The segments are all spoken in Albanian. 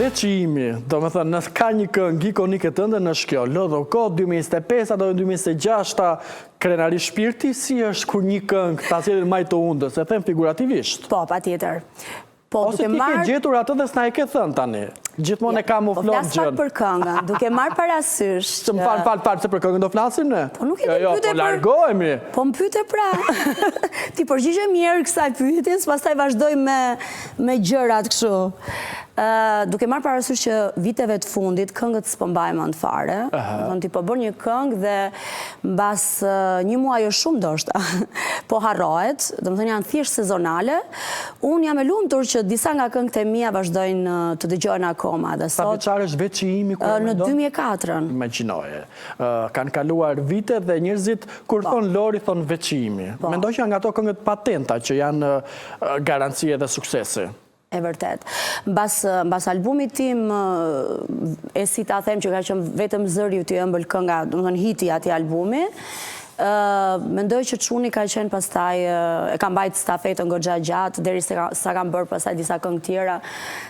veçimi, do me thënë, nësë ka një këngë ikonike tënde në shkjo, Lodho Kot, 2025, ato 2026, Krenari Shpirti, si është kur një këngë ta sjellin majtë undës, e them figurativisht? Po, pa tjetër. Ose ti ke gjetur atë dhe s'na e ke thënë tani. Gjithmonë e kamuflon gjën. Po flas pak për këngën, duke marrë parasysh. Që më falë se për këngën do flasim ne? Po nuk e të pyte për... Po largohemi. Po më pyte pra. Ti përgjigje mirë kësaj pyetjes, pastaj vazhdoj me gjërat kështu. Duke marrë parasysh që viteve të fundit këngët s'po mbajnë mend fare. Ti po bën një këngë dhe mbas një muaj o shumë ndoshta po harrohet, domethënë janë thjesht sezonale. Unë jam e lumtur që disa nga këngët e mia vazhdojnë të dëgjohen akoma dhe sot. Sa vjeçar është veçimi kur në 2004. Imagjinoje. Kanë kaluar vite dhe njerëzit kur thon Lori thon veçimi. Mendoj që nga ato këngët patenta që janë garancie dhe suksesi. E vërtet. Mbas albumit tim, e si ta them që ka qenë vetëm zëri u t'i ëmbël kënga, domethënë hiti atij albumi, mendoj që çuni ka qenë pastaj, e ka mbajt stafetën goxha gjatë, deri sa kam bërë pastaj disa këngë tjera,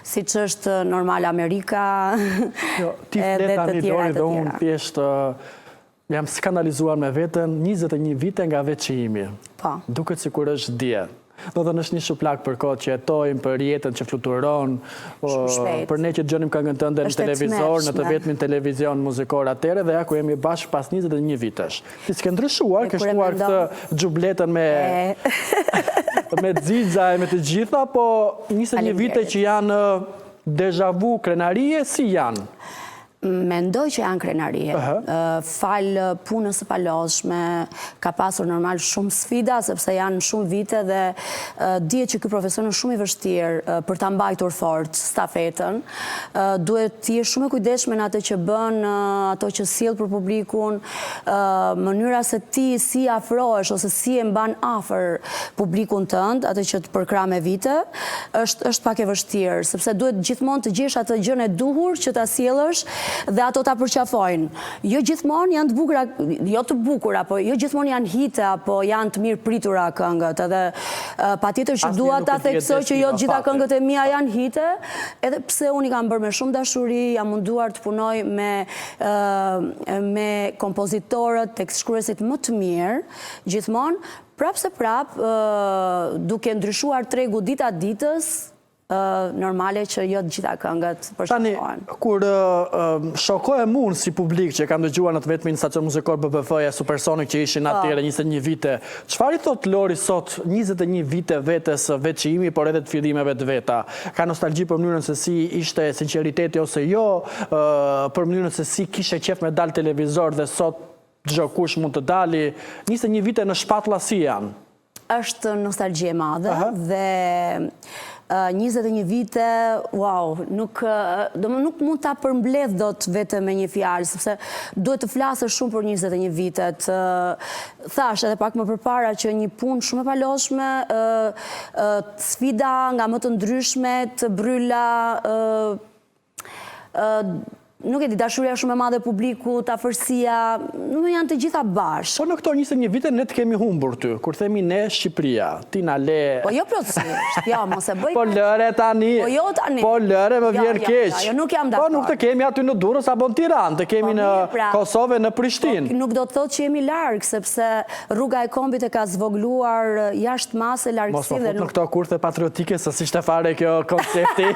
siç është Normal Amerika, ti flet tani Lori dhe unë thjesht jam skandalizuar me veten, 21 vite nga veçimi. Duket sikur është dje. Do të është një shuplak për kohë që jetojmë, për jetën që fluturon, për ne që dëgjonim këngën tënde në televizor, në të vetmin televizion muzikor atëre, dhe ja ku jemi bashkë pas 21 vitesh. Ti s'ke ndryshuar, ke shtuar këtë xhubletën me xixa e me të gjitha, po 21 vite që janë deja vu krenarie, si janë? Mendoj që janë krenarie. Falë punës së palodhshme, ka pasur normal shumë sfida, sepse janë shumë vite dhe dihet që ky profesion është shumë i vështirë për ta mbajtur fort stafetën. Duhet të jesh shumë e kujdesshme në atë që bën, ato që sjell për publikun, mënyra se ti si afrohesh ose si e mban afër publikun tënd, atë që të përkrah me vite, është pak e vështirë, sepse duhet gjithmonë të gjesh atë gjën e duhur që ta sjellësh dhe ato ta përqafojnë. Jo gjithmonë janë të bukura, jo të bukura, po jo gjithmonë janë hite apo janë të mirë pritura këngët. Edhe patjetër që dua ta theksoj që jo të gjitha këngët e mia janë hite, edhe pse unë i kam bërë me shumë dashuri, jam munduar të punoj me kompozitorët, tekstshkruesit më të mirë, gjithmonë, prap se prap, duke ndryshuar tregu dita ditës, normale që jo të gjitha këngët përshkruan. Tani, kur shokohem unë si publik që kam dëgjuar në të vetmin stacion muzikor BBF-ja Supersonic që ishin atyre 21 vite, çfarë i thot Lori sot 21 vite vetes veçimi, por edhe të fillimeve të veta? Ka nostalgji për mënyrën se si ishte sinqeriteti ose jo, për mënyrën se si kishe qef me dal televizor dhe sot çdo kush mund të dali, 21 vite në shpatulla si janë? Është nostalgji e madhe dhe 21 vite, wow, nuk mund ta përmbledh dot vetëm me një fjalë, sepse duhet të flasësh shumë për 21 vitet. Thash edhe pak më përpara që një punë shumë e palodhshme, sfida nga më të ndryshmet, bryla, nuk e di, dashuria shumë e madhe publikut, afërsia, nuk janë të gjitha bashkë. Po në këto 21 vite ne të kemi humbur ty, kur themi ne Shqipëria, ti na le... Po jo plotësisht, jo, mos e bëj... Po lëre tani, po lëre më vjen keq. Jo, nuk jam dakord. Po nuk të kemi aty në Durrës apo në Tiranë, të kemi në Kosovë, në Prishtinë. Nuk do të thotë që jemi larg, sepse rruga e kombit e ka zvogluar jashtë mase largësi. Mos po fut në këto kurthe patriotike, se si ishte fare kjo koncepti,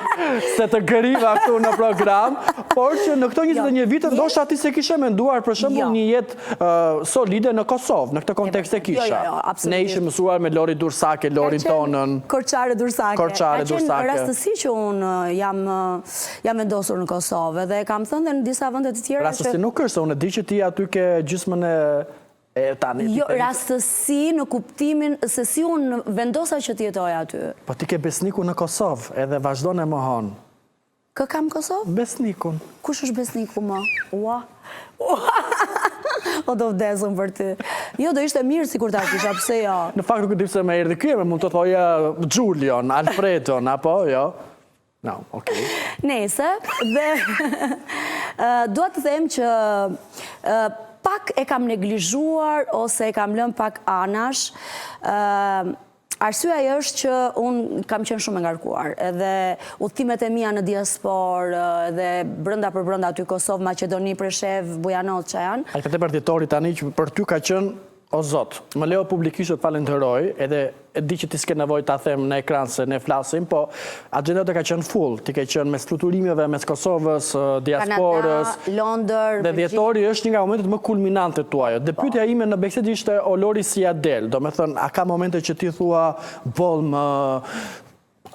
se të gëriva këtu në program, por që në këto 21 vite, ndoshta ti se kishe menduar për shembull një jetë solide në Kosovë, në këtë kontekst e kisha. Ne ishim mësuar me Lori Dursake, Lorin tonën. Korçare Dursake. Korçare Dursake. Ka qenë rastësi që unë jam vendosur në Kosovë dhe kam thënë dhe në disa vende të tjera që... Rastësi nuk është, unë e di që ti aty ke gjysmën e tani. Jo, rastësi në kuptimin se si unë vendosa që të jetoj aty. Po ti ke besniku në Kosovë, edhe vazhdon e mohon. Kë kam Kosovë? Besnikun. Kush është besniku më? Ua. O do vdesëm për ty. Jo, do ishte mirë si kur ta kisha, pse jo? Në fakt nuk e di pse më erdhi ky, mund të thoja Julion, Alfredon, apo jo? No, okay. Nese, dhe dua të them që pak e kam neglizhuar ose e kam lënë pak anash Arsyeja është që unë kam qenë shumë e ngarkuar, edhe udhëtimet e mia në diasporë, edhe brenda për brenda aty Kosovë, Maqedoni, Preshev, Bujanoz që janë. A këtë partitorit tani që për ty ka qenë, o Zot, më leo publikisht të falenderoj, edhe e di që ti s'ke nevojë ta them në ekran se ne flasim, po agenda ka qenë full, ti ke qenë mes fluturimeve, mes Kosovës, diasporës, Kanada, Londër, dhe dhjetori është një nga momentet më kulminante tuaja. Dhe pyetja ime në bisedë ishte o Lori si ja del, do me thënë, a ka momente që ti thua, bolm,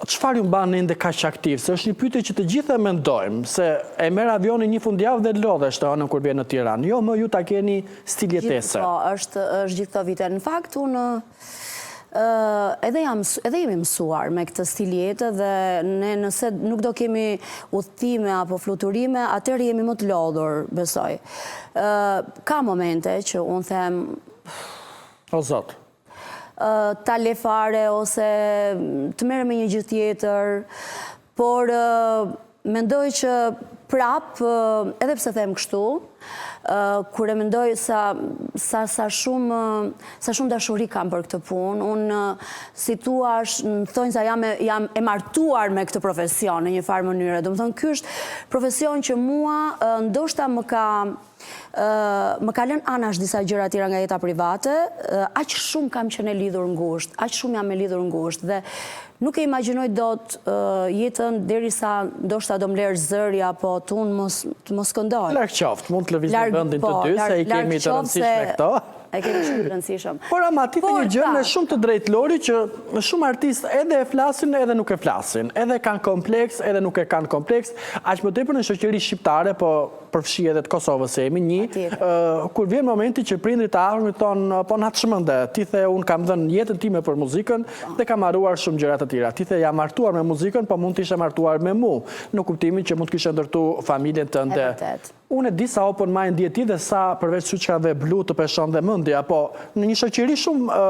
çfarë ju mban ende kaq aktiv? Se është një pyetje që të gjithë e mendojmë, se e merr avionin një fundjavë dhe lodhesh të anën kur vjen në Tiranë. Jo, më ju ta keni stil jetese. Po, është gjithë këto vite. Në fakt, unë edhe jemi mësuar me këtë stil jete dhe ne nëse nuk do kemi udhëtime apo fluturime, atëherë jemi më të lodhur, besoj. Ka momente që unë them... O Zot. Ta le fare ose të merrem me një gjë tjetër, por mendoj që prap, edhe pse them kështu, kur e mendoj sa shumë dashuri kam për këtë punë, unë si thua, thonë sa jam e martuar me këtë profesion në një farë mënyrë. Do të thonë, ky është profesion që mua ndoshta më ka lënë anash disa gjëra tjera nga jeta private, aq shumë kam qenë lidhur ngushtë, aq shumë jam e lidhur ngushtë dhe nuk e imagjinoj dot jetën derisa ndoshta do mler zëri apo të mos këndoj. Larg qoftë, mund të lëvizim vendin të dy, se i kemi të rëndësishme këto. E kemi shumë të rëndësishëm. Por ama ti një gjë me shumë të drejtë Lori që shumë artistë edhe e flasin edhe nuk e flasin, edhe kanë kompleks edhe nuk e kanë kompleks, aq më tepër në shoqëri shqiptare, po përfshi edhe të Kosovës se jemi një, kur vjen momenti që prindrit të afërmit thonë, po na çmende, ti the unë kam dhënë jetën time për muzikën dhe kam harruar shumë gjëra të tjera. Ti the jam martuar me muzikën, po mund të ishe martuar me mua, në kuptimin që mund të kishe ndërtu familjen tënde. Unë e di sa open mind je ti dhe sa përveç çuçkave blu të peshon dhe mendja, po në një shoqëri shumë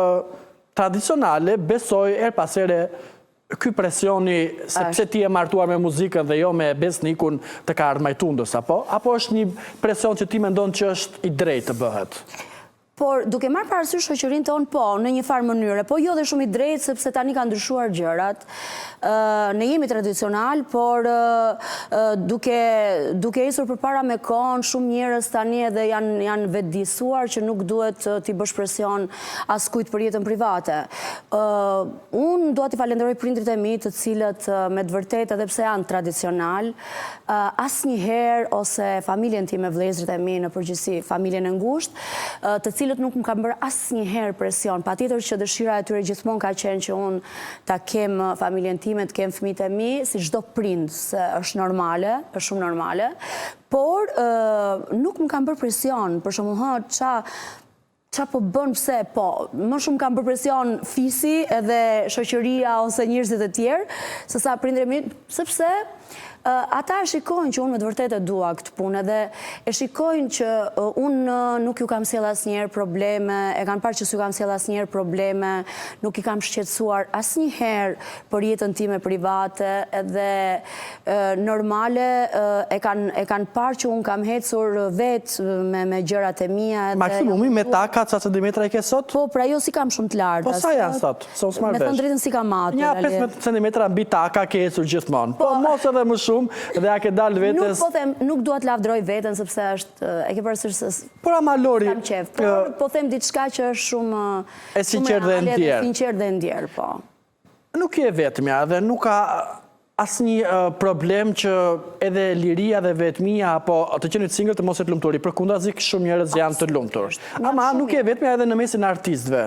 tradicionale besoj her pas here ky presioni sepse ti e martuar me muzikën dhe jo me besnikun të ka ardhur majtundës apo është një presion që ti mendon që është i drejtë të bëhet? Por duke marrë parasysh shoqërinë tonë, po, në një farë mënyre, po jo dhe shumë i drejtë, sepse tani kanë ndryshuar gjërat. Ne jemi tradicional, por duke ecur përpara me kohën, shumë njerëz tani edhe janë vetëdijsuar që nuk duhet t'i bësh presion askujt për jetën private. Unë dua t'i falenderoj prindrit e mi, të cilët me të vërtetë edhe pse janë tradicional, asnjëherë ose familjen time, vëllezërit e mi në përgjithësi, familjen e ngushtë, të cilët nuk më kanë bërë asnjëherë presion. Patjetër që dëshira e tyre gjithmonë ka qenë që unë ta kem familjen time, të kem fëmijët e mi, si çdo prind, se është normale, është shumë normale, por nuk më kanë bërë presion, për shembull, qa po bën pse, po, më shumë kam bërë presion fisi edhe shoqëria ose njerëzit e tjerë, sesa prindërit e mi, sepse ata e shikojnë që unë me të vërtetë dua këtë punë dhe e shikojnë që unë nuk ju kam sjell asnjëherë probleme, e kanë parë që s'ju kam sjell asnjëherë probleme, nuk i kam shqetësuar asnjëherë për jetën time private edhe normale e kanë parë që unë kam ecur vetë me gjërat e mia. Maksimumi me taka ca centimetra i ke sot? Po, pra jo si kam shumë të larta. Po sa janë sot? Me thënë drejtën si kam atë. Një 15 centimetra mbi taka ke ecur gjithmonë. Po mos edhe më shumë dhe a ke dalë vetës... Nuk po them, nuk dua të lavdroj veten, sepse është, e ke parasysh se... Por ama Lori... Po them diçka që është shumë... E sinqert dhe ndjerë. Sinqert dhe ndjerë, po. Nuk je vetëmja dhe nuk ka asnjë problem që edhe liria dhe vetmia apo të qenit single të mos jetë lumturi. Përkundazi shumë njerëz janë të lumtur. Ama nuk je vetëmja edhe në mesin e artistëve.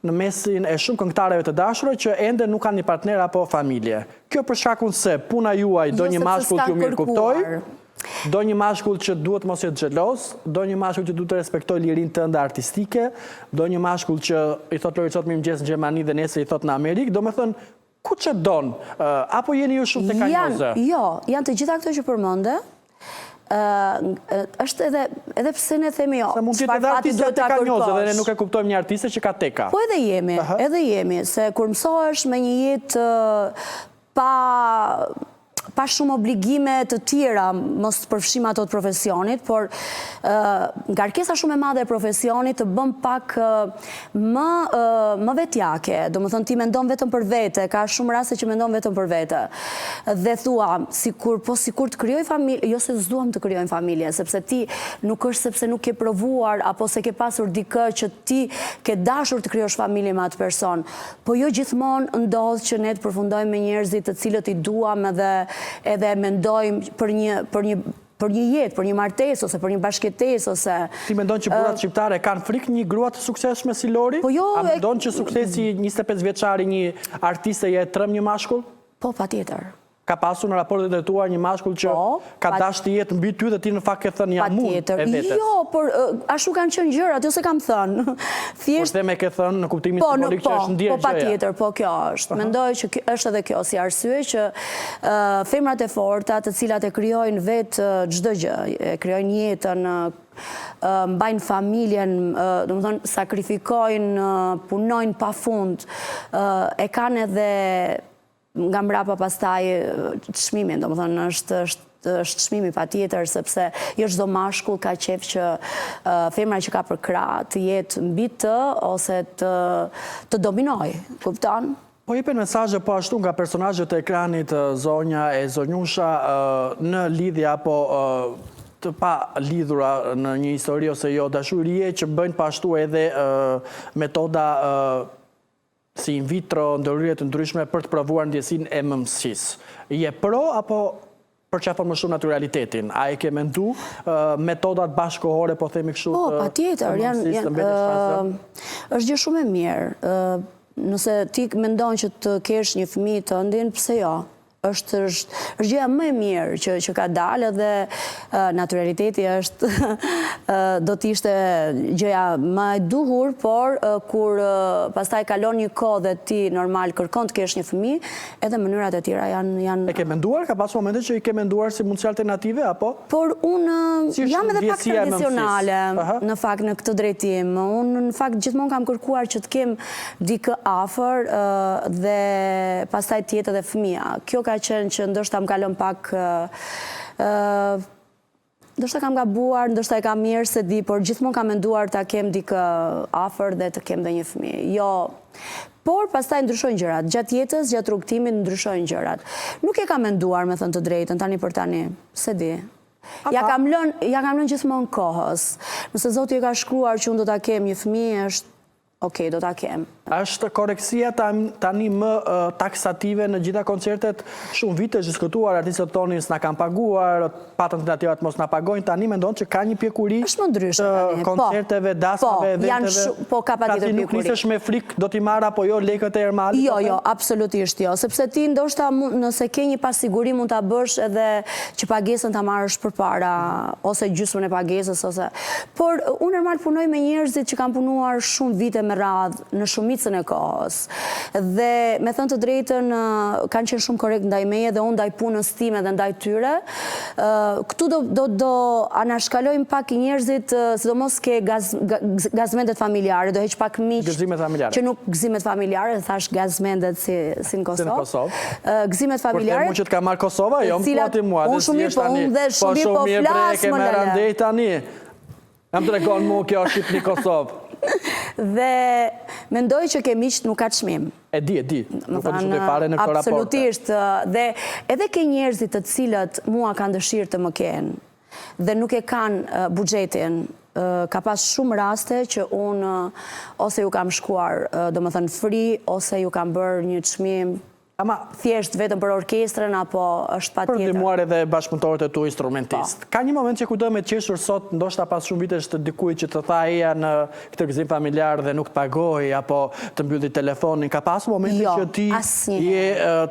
Në mesin e shumë këngëtarëve të dashura që ende nuk kanë një partner apo familje. Kjo për shkakun se puna juaj do një mashkull që ju mirë kuptoj, do një mashkull që duhet mos jetë xhelos, do një mashkull që duhet të respektoj lirinë tënde artistike, do një mashkull që i thot Lori sot mirëmëngjes në Gjermani dhe nesër i thot në Amerikë, do me thënë ku që don, apo jeni ju shumë të kanjoze? Jo, janë të gjitha këto që përmende, është edhe pse ne themi jo. Se mund t'jetë edhe artiste të kanjoze dhe ne nuk e kuptojmë një artiste që ka teka. Po edhe jemi, se kur mësohesh me një jetë pa shumë obligime të tjera, mos të përfshim ato të profesionit, por ngarkesa shumë e madhe e profesionit të bëm pak më vetjake, do më thënë ti mendon vetëm për vete, ka shumë raste që mendon vetëm për vete, dhe thua, sikur të kryoj familje, jo se s'duam të kryojnë familje, sepse ti nuk është sepse nuk ke provuar, apo se ke pasur dikë që ti ke dashur të kryosh familje me atë person, po jo gjithmonë ndodh që ne të përfundojmë me njerëzit të cilët i duam edhe mendojmë për një jetë, për një martesë, ose për një bashkëtesë, ose... Ti mendon që burrat shqiptare kanë frikë një grua të suksesshme si Lori? Po jo... A mendon që suksesi 25 vjeçari një artiste je trëm një mashkull? Po, patjetër. Ka pasur në raportet e tua një mashkull që ka dash të jetë mbi ty dhe ti në fakt ke thënë jam unë e vetes. Jo, por ashtu kanë qenë gjërat, jo se kam thënë. Por them e ke thënë në kuptimin simbolik që është ndjerë gjëja. Po, patjetër, po kjo është. Mendoj që është edhe kjo si arsye që femrat e forta, të cilat e krijojnë vetë çdo gjë, e krijojnë jetën, mbajnë familjen, domethënë sakrifikojnë, punojnë pafund, e kanë edhe nga mbrapa pastaj çmimin, domethënë është çmimi patjetër, sepse jo çdo mashkull ka qejf që femra që ka për krah të jetë mbi të ose të dominojë, kupton? Po jepen mesazhe po ashtu nga personazhet e ekranit, zonja e zonjusha, në lidhje apo të pa lidhura në një histori ose jo dashurie, që bëjnë po ashtu edhe metoda si in vitro, ndërhyrje të ndryshme për të provuar ndjesinë e mëmësisë. Je pro apo përqafon më shumë naturalitetin? A e ke mendu metodat bashkëkohore, po themi kështu? Po, patjetër, është gjë shumë e mirë. Nëse ti mendon që të kesh një fëmijë tëndin, pse jo? është gjëja më e mirë që ka dalë, dhe naturaliteti është do t'ishte gjëja më e duhur, por kur pastaj kalon një kohë dhe ti normal kërkon të kesh një fëmijë, edhe mënyrat e tjera janë... E ke menduar? Ka pas momente që i ke menduar si mundësi alternative, apo? Por unë jam edhe pak tradicionale në fakt në këtë drejtim. Unë në fakt gjithmonë kam kërkuar që të kem dikë afër dhe pastaj tjetë edhe fëmija. Kjo ka qenë që ndoshta më kalon pak, ndoshta kam gabuar, ndoshta e kam mirë se di, por gjithmonë kam menduar ta kem dikë afër dhe të kem dhe një fëmijë. Jo, por pastaj ndryshojnë gjërat. Gjatë jetës, gjatë rrugtimit ndryshojnë gjërat. Nuk e kam menduar, me thënë të drejtën, tani për tani, se di. Ja kam lënë gjithmonë kohës. Nëse Zoti e ka shkruar që unë do ta kem një fëmijë, është okej, do ta kem. Është koreksia tani më taksative në gjitha koncertet? Shumë vite diskutuar, artistët tonin s'na kanë paguar, patën tentativat mos na pagojnë, tani mendon që ka një pjekuri të koncerteve, dasmave, eventeve? Po, ka patjetër pjekuri. Nuk nisesh me frikë, do t'i marr apo jo lekët e Ermalit? Jo, absolutisht jo, sepse ti ndoshta nëse ke një pasiguri mund ta bësh edhe që pagesën ta marrësh përpara, ose gjysmën e pagesës, ose... Por unë normal punoj me njerëzit që kanë punuar shumë vite me radhë, në shumicën e kohës. Dhe me thënë të drejtën, kanë qenë shumë korrekt ndaj meje dhe unë ndaj punës time dhe ndaj tyre. Këtu do anashkalojmë pak njerëzit, sidomos ke gazmendet familjare, do heq pak miq që nuk gëzimet familjare, thash gazmendet si në Kosovë. Gëzimet familjare. Por të mu që të ka marrë Kosova, jo më kuati mua. Unë shumë mirë, po unë dhe shumë mirë po flasë më lele. Tani, jam të regonë mu kjo është Shqipni Kosovë. Dhe mendoj që ke miqt nuk ka çmim. E di. Nuk e shumë të pare në këtë raporte. Absolutisht. Dhe edhe ke njerëzit të cilët mua kanë dëshirë të më kenë dhe nuk e kanë buxhetin. Ka pas shumë raste që unë ose ju kam shkuar, do më thënë free, ose ju kam bërë një çmim thjesht vetëm për orkestrën, apo është patjetër. Për ndihmuar edhe bashkëpunëtorët e tu instrumentist. Ka një moment që kujtoj me qeshur sot, ndoshta pas shumë vitesh të dikujt që të tha eja në këtë gëzim familjar dhe nuk të pagoj, apo të mbylli telefonin. Ka pasur momente që ti je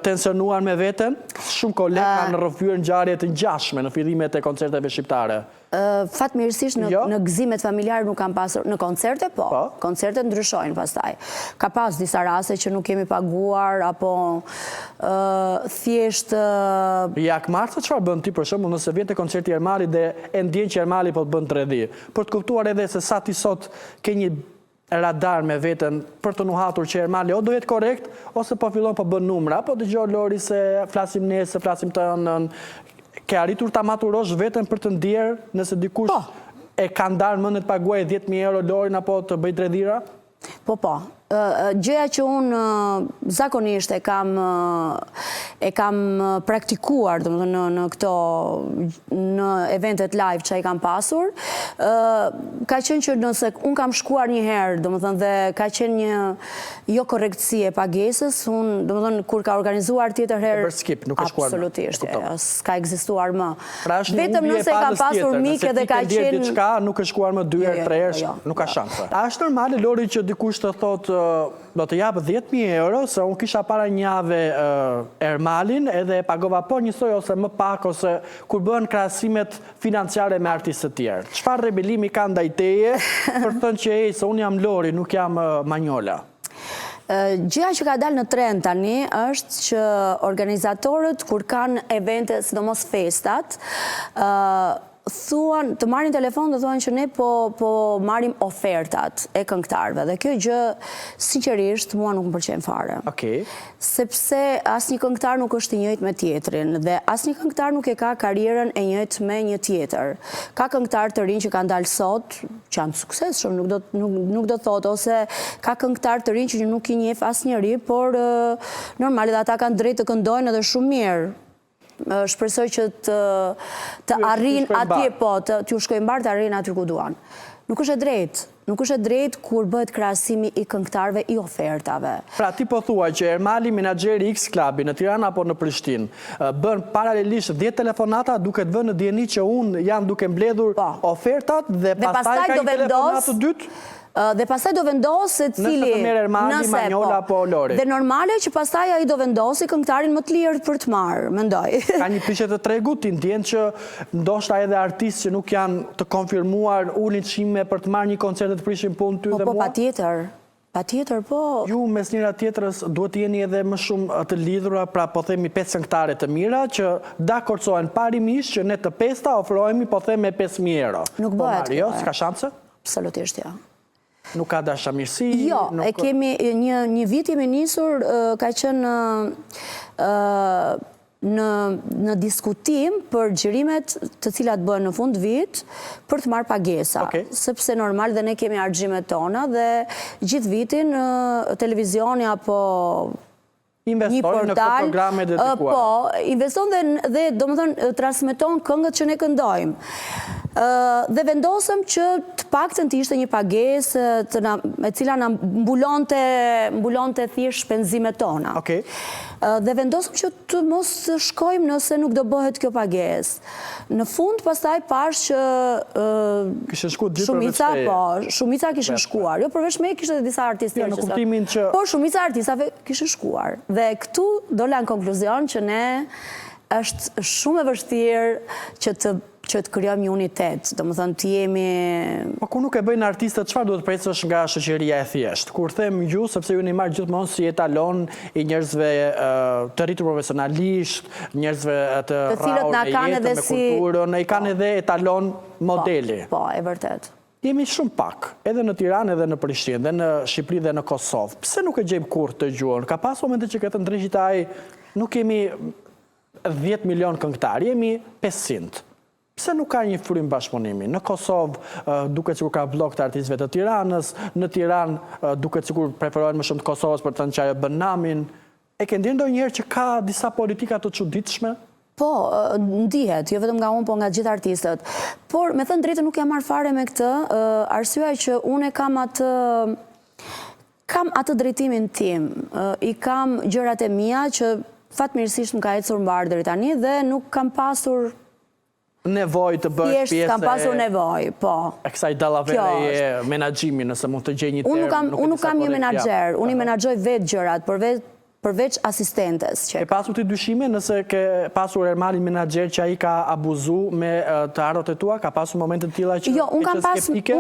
tensionuar me veten? Shumë kolegë kanë rrëfyer ngjarje të ngjashme në fillimet e koncerteve shqiptare. Fatmirësisht në gëzimet familjarë nuk kam pasur, në koncerte po, koncertet ndryshojnë pastaj. Ka pas disa raste që nuk kemi paguar, apo thjesht... Jak Marta, çfarë bën ti për shembull nëse vjen te koncerti i Ermalit dhe e ndjen që Ermali po të bën 3D? Për të kuptuar edhe se sa ti sot ke një radar me veten për të nuhatur që Ermali o do jetë korrekt, ose po fillon po bën numra, po dëgjoj Lori se flasim ne, se flasim të nën, ke arritur ta maturosh veten për të ndjerë nëse dikush e ka ndarë mend të paguajë 10.000 euro Lorin apo të bëj dredhira? Po. Gjëja që unë zakonisht e kam praktikuar në këto në eventet live që i kam pasur, ka qenë që nëse unë kam shkuar një herë, dhe ka qenë një jo korektësi e pagesës, unë kur ka organizuar tjetër herë, skip, nuk e shkuar. Absolutisht, s'ka ekzistuar më. Pra është një vetëm humbje nëse ka pasur mike dhe ka qenë diçka, nuk e shkuar më 2 herë, 3 herë, nuk ka shanse. A është normale Lori që dikush të thotë do të japë 10.000 euro, se unë kisha para një javë Ermalin edhe pagova po njësoj ose më pak, ose kur bëhen krahasimet financiare me artistët tjerë. Çfarë rebelimi ka ndaj teje për të thënë që se unë jam Lori, nuk jam Manjola? Gjëja që ka dalë në trend tani është që organizatorët kur kanë evente, sidomos festat, thuan, të marrin telefon dhe thuan që ne po marrim ofertat e këngëtarëve. Dhe kjo gjë, sinqerisht, mua nuk më pëlqen fare. Sepse asnjë këngëtar nuk është i njëjtë me tjetrin dhe asnjë këngëtar nuk e ka karrierën e njëjtë me një tjetër. Ka këngëtar të rinj që kanë dalë sot, që janë suksesshëm, nuk do thotë, ose ka këngëtar të rinj që nuk i njeh asnjëri, por normalisht ata kanë drejt të këndojnë edhe shumë mirë. Shpresoj që të arrin atje, t'ju shkojnë mbar të arrin aty ku duan. Nuk është e drejtë kur bëhet krahasimi i këngëtarëve i ofertave. Pra ti po thua që Ermali, menaxheri X Klubi në Tiranë apo në Prishtinë, bën paralelisht 10 telefonata duke të vënë në dieni që unë jam duke mbledhur ofertat dhe pastaj ka një telefonat të dytë? Dhe pastaj do vendosë cili... Nëse të merë Ermali, Manjola apo Lori. Dhe normale që pastaj ai do vendosi këngëtarin më të lirë për të marrë, mendoj. Ka një prisje të tregut, ti ndjen që ndoshta edhe artistë që nuk janë të konfirmuar ulin çmime për të marrë një koncert dhe të prishin punë ty dhe mua? Po, patjetër, po. Ju mes njëra tjetrës duhet të jeni edhe më shumë të lidhura, pra po themi 5 këngëtare të mira që dakorcohen parimisht që ne të 5 ofrohemi po them me 5.000 euro. Nuk bëhet. Jo, s'ka shanse? Absolutisht jo. Nuk ka dashamirësi? Jo, e kemi një vit jemi nisur, ka qenë në diskutim për xhirimet të cilat bëhen në fund vit për të marrë pagesa. Sepse normal dhe ne kemi argjimet tona dhe gjithë vitin televizioni apo një portal, po, investon dhe do më thënë transmeton këngët që ne këndojmë. Dhe vendosëm që të paktën të ishte një pagesë e cila na mbulonte thjesht shpenzimet tona. Dhe vendosëm që të mos shkojmë nëse nuk do bëhet kjo pagesë. Në fund pastaj pash që shumica kishin shkuar. Jo përveç me kishte edhe disa artistë në kuptimin që... Por shumica artistave kishin shkuar. Dhe këtu dola në konkluzion që ne është shumë e vështirë që të krijojmë një unitet, do më thënë të jemi... Po ku nuk e bëjnë artistët, çfarë duhet presësh nga shoqëria e thjeshtë? Kur them ju, sepse ju një marrë gjithmonë si etalon i njerëzve të rritur profesionalisht, njerëzve të rrahur me jetën, me kulturën, i kanë edhe etalon modeli. Po, e vërtet. Jemi shumë pak, edhe në Tiranë, edhe në Prishtinë, dhe në Shqipëri dhe në Kosovë. Pse nuk e gjejmë kurrë të gjuhën? Ka pas momente që këtë ndryshitaj nuk kemi 10 milion këngëtarë, jemi 500. Pse nuk ka një frym bashkëpunimi? Në Kosovë duket sikur ka blok të artistëve të Tiranës, në Tiranë duket sikur preferohen më shumë të Kosovës për të thënë që ajo bën namin. E ke ndjenjë ndonjëherë që ka disa politika të çuditshme? Po, ndihet, jo vetëm nga unë, po nga gjithë artistët. Por, me thënë drejtë, nuk jam marrë fare me këtë, arsyeja që unë kam atë drejtimin tim, i kam gjërat e mia që fatmirësisht më ka ecur mbar deri tani dhe nuk kam pasur nevoj të bësh pjesë kam pasur nevoj, po. E kësaj dallavere e menaxhimit, nëse mund të gjej një term. Unë nuk kam një menaxher, unë i menaxhoj vetë gjërat, por vetë përveç asistentes që e pasur ti dyshime nëse ke pasur Ermalin menaxher që ai ka abuzu me të ardhot e tua, ka pasur momente të tilla që jo, unë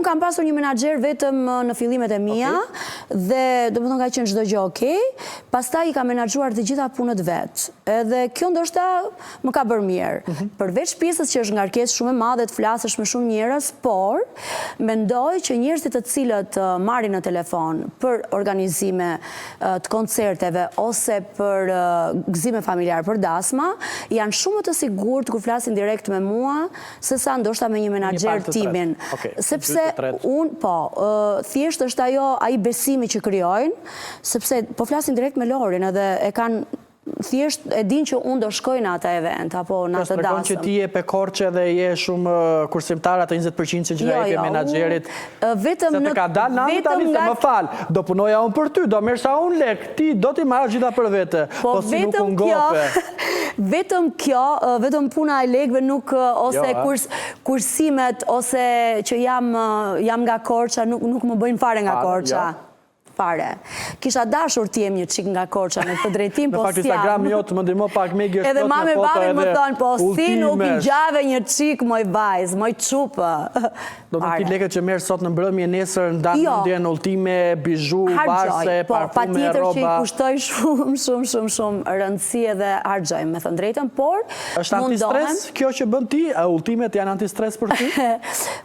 kam pasur një menaxher vetëm në fillimet e mia dhe domethënë ka qenë çdo gjë okay, pastaj i ka menaxhuar të gjitha punët vet. Edhe kjo ndoshta më ka bërë mirë. Përveç pjesës që është ngarkesë shumë e madhe të flasësh me shumë njerëz, por mendoj që njerëzit të cilët marrin në telefon për organizime të koncerteve ose për gëzime familjar për dasma, janë shumë të sigurt kur flasin direkt me mua, se sa ndoshta me një menaxher timin. Sepse unë, thjesht është ai besimi që krijojnë, sepse po flasin direkt me Lorin edhe e kanë thjesht e din që unë do shkoj në ata event, apo në atë dasëm. Tregon që ti je pekorqe dhe je shumë kursimtar atë 20% që e ke menaxherit. Vetëm se të ka dalë në anë tani se më fal, do punoja unë për ty, do merrsa unë lek, ti do t'i marrësh gjitha për vete. Po si nuk u ngope. Vetëm kjo, vetëm puna e lekëve nuk, ose kursimet, ose që jam nga Korça, nuk më bëjnë fare nga Korça. Fare. Kisha dashur ti jem një çik nga Korça në të drejtim, po si jam. Në fakt Instagram jot më ndihmo pak me gjë. Edhe mami babi më thonë, po si nuk i gjave një çik moj vajz, moj çupë. Do të ti lekët që merr sot në mbrëmje nesër ndan ndjen ultime, bizhu, varse, parfume, patjetër rroba. që i kushtoj shumë rëndësi edhe harxoj, me thënë drejtën, por është antistres kjo që bën ti? Ultimet janë antistres për ty?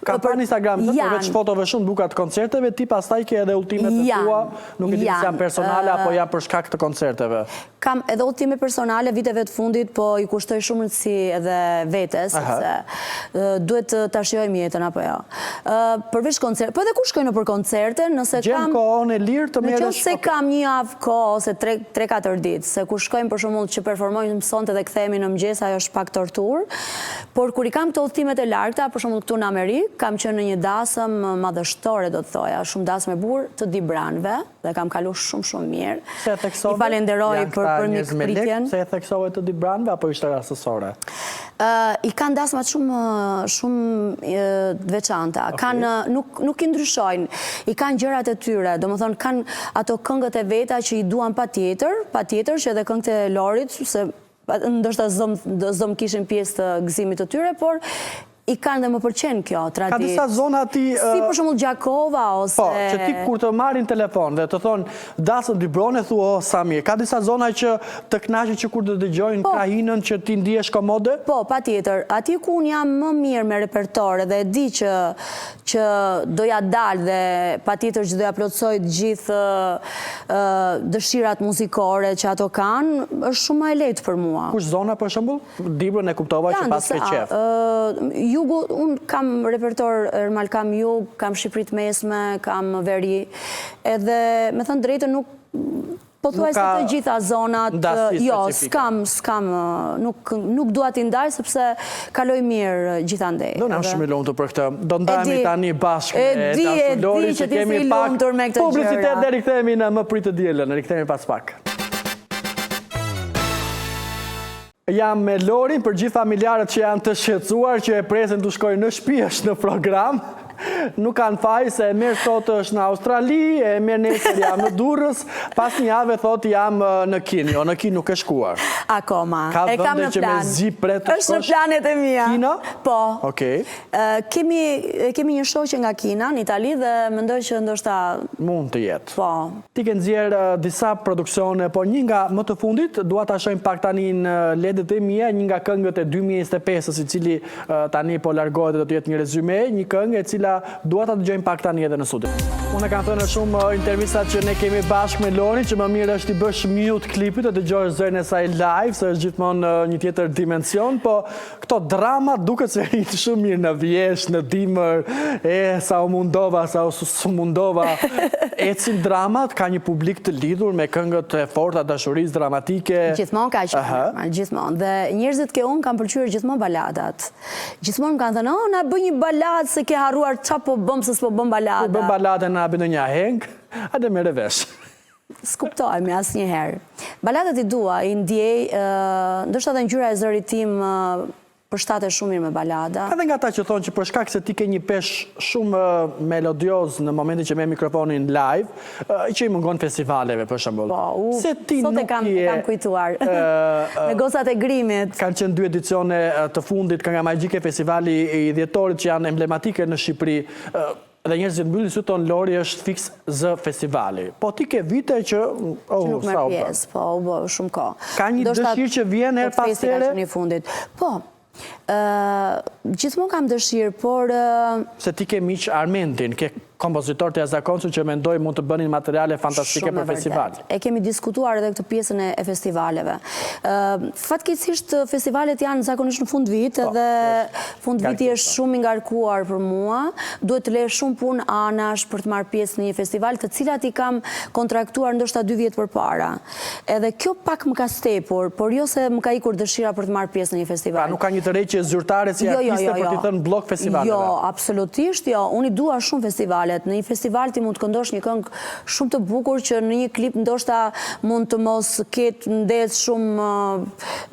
Ka parë në Instagram, përveç fotove shumë buka të koncerteve, ti pastaj ke edhe ultimet e tua. Nuk e di se janë personale apo janë për shkak të koncerteve. Kam edhe ultime personale viteve të fundit, po i kushtoj shumë rëndësi edhe vetes, sepse duhet ta shijojmë jetën apo jo. Përveç koncert, po edhe kur shkoj në për koncerte, nëse kam gjen kohën e lirë të merresh. Nëse kam një javë kohë ose 3-4 ditë, se kur shkojmë për shembull që performojmë sonte dhe kthehemi në mëngjes, ajo është pak tortur. Por kur i kam këto udhëtimet e largta, për shembull këtu në Amerikë, kam qenë në një dasëm madhështore, do të thoja, shumë dasmë e bukur të Dibranëve, dhe kam kalu shumë mirë. I falenderoj për mikpritjen. Se e theksove të Dibranëve apo ishte rastësore? I kanë dasmat shumë veçanta. Nuk i ndryshojnë. I kanë gjërat e tyre. Do më thonë, kanë ato këngët e veta që i duan patjetër që edhe këngët e Lorit, se ndoshta zëm kishin pjesë të gëzimit të tyre, por i kanë dhe më përqenë kjo tradit. Ka disa zona ti... Si për shembull Gjakova, ose... Po, që ti kur të marrin telefon dhe të thonë dasën Dibrone, thu, sa mirë. Ka disa zona që të kënaqin që kur të dëgjojnë krahinën që ti ndihesh komode? Po, patjetër. Ati ku unë jam më mirë me repertore dhe e di që doja dalë dhe patjetër që doja plotësoj të gjithë dëshirat muzikore që ato kanë, është shumë më e lehtë për mua. Kush zona për shembull? Dibrën e kuptova që pas ke qef. Jugu, unë kam repertor, Ermal, kam Jug, kam Shqipërit Mesme, kam Veri, edhe me thënë drejtë nuk po thuaj se të gjitha zonat, jo, s'kam, nuk dua t'i ndaj, sepse kaloj mirë gjithandej. Do në shumë i lumtur për këtë. Do ndajemi tani bashkë me Dasë Lori, që kemi pak publicitet dhe rikthehemi në Më pritë dielën, rikthehemi pas pak. Jam me Lorin për gjithë familjarët që janë të shqetësuar, që e presin të shkojnë në shtëpi, është në program. Nuk kanë faj se e merë sot është në Australi, e merë nesër jam në Durrës, pas një jave thot jam në Kin, jo në Kin nuk e shkuar. Akoma, e kam në plan. Është në planet e mia. Kina? Po. Okej. Kemi një shoqe nga Kina, në Itali, dhe mendoj që ndoshta... Mund të jetë. Po. Ti ke nxjerrë disa produksione, por një nga më të fundit, dua ta shohim pak tani në ledet e mia, një nga këngët e 2025-s, i cili tani po largohet dhe do të jetë një rezume, një këngë e cila dua ta dëgjojmë pak tani edhe në studio. Unë kam thënë shumë intervistat që ne kemi bashkë me Lorin, që më mirë është i bësh mute klipit, të dëgjosh zërin e saj live, se është gjithmonë një tjetër dimension, po këto drama duket se rritë shumë mirë në vjesh, në dimër, sa u mundova, sa u su mundova. Ecin dramat, ka një publik të lidhur me këngët e forta dashurisë dramatike. Gjithmonë ka qenë, gjithmonë. Dhe njerëzit ke unë kanë pëlqyer gjithmonë baladat. Gjithmonë kanë thënë, na bëj një balad se ke harruar qa po bëm se s'po bëm balada. Po bëm balada na bëjnë një heng, atë merre vesh. S'kuptojmë asnjëherë. Baladat i dua, i ndjej, ndoshta edhe ngjyra e zërit tim përshtatet shumë mirë me balada. Edhe nga ta që thonë që për shkak se ti ke një pesh shumë melodioz në momentin që me mikrofonin live, që i mungon festivaleve, për shembull. Sot e kam kujtuar me Gozat e Grimit. Kanë qenë 2 edicione të fundit, Kënga Magjike, festivali i dhjetorit që janë emblematike në Shqipëri, dhe njerëzit mbyllin sy tonë Lori është fiks zë festivali. Po ti ke vite që nuk merr pjesë, po u bë shumë kohë. Ka një dëshirë që vjen her pas here? Po, gjithmonë kam dëshirë, por... Se ti ke miq Armendin, ke kompozitor të jashtëzakonshëm që mendoj mund të bënin materiale fantastike për festival. E kemi diskutuar edhe këtë pjesën e festivaleve. Fatkeqësisht festivalet janë zakonisht në fund vit dhe fund viti është shumë i ngarkuar për mua. Duhet të lej shumë punë anash për të marrë pjesë në një festival, të cilat i kam kontraktuar ndoshta 2 vjet përpara. Edhe kjo pak më ka stepur, por jo se më ka ikur dëshira për të marrë pjesë në një festival. Pra nuk ka një tërheqje zyrtare si artiste për t'i thënë blok festivaleve. Jo, absolutisht jo. Unë i dua shumë festivalet. Në një festival ti mund të këndosh një këngë shumë të bukur që në një klip ndoshta mund të mos ketë ndes shumë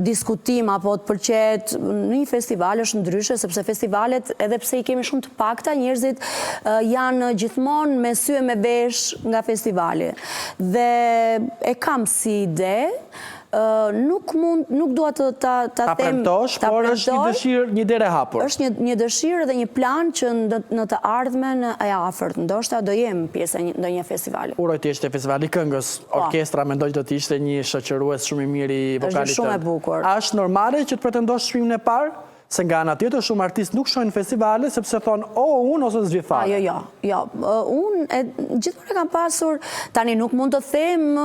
diskutim apo të pëlqet. Në një festival është ndryshe sepse festivalet, edhe pse i kemi shumë të pakta, njerëzit janë gjithmonë me sy e me vesh nga festivali. Dhe e kam si ide, nuk dua të ta them... Por është një dëshirë, një dere hapur. është një dëshirë dhe një plan që në të ardhmen e afërt, ndoshta do jem pjesë në një festivali. Uroj të ishte festivali këngës, orkestra mendoj që do të ishte një shoqërues shumë i mirë i vokalit. Është shumë e bukur. A është normale që të pretendosh çmimin e parë? Se nga ana tjetër shumë artistë nuk shojnë festivale sepse thonë unë ose s'vi fare. Jo. Unë gjithmonë e kam pasur, tani nuk mund të them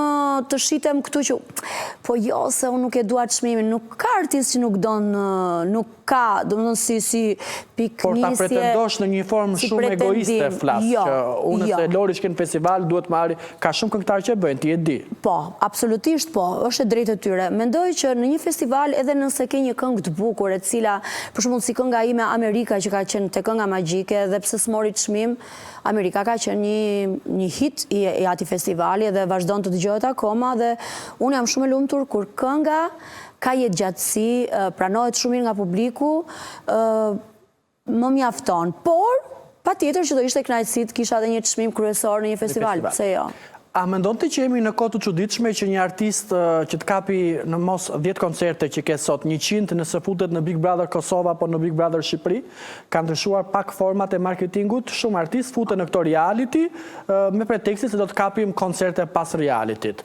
të shitem këtu që po jo se unë nuk e dua çmimin, nuk ka artist që nuk don, nuk ka, domethënë si piknisje. Por ta pretendosh në një formë shumë egoiste flas, që unë se Lori shken festival duhet marri, ka shumë këngëtarë që bëjnë, ti e di. Po, absolutisht po, është e drejtë e tyre. Mendoj që në një festival edhe nëse ke një këngë të bukur e cila për shembull si kënga ime Amerika që ka qenë te Kënga Magjike dhe pse s'mori çmim, Amerika ka qenë një hit i atij festivali dhe vazhdon të dëgjohet akoma dhe unë jam shumë e lumtur kur kënga ka jetë gjatësi, pranohet shumë mirë nga publiku, më mjafton. Por, patjetër që do ishte kënaqësi të kisha edhe një çmim kryesor në një festival, pse jo? A mendon ti që jemi në kohë të çuditshme që një artist që të kapi në mos 10 koncerte që ke sot, 100 nëse futet në Big Brother Kosova apo në Big Brother Shqipëri, ka ndryshuar pak format e marketingut, shumë artist futen në këto reality me pretekstin se do të kapim koncerte pas realityt.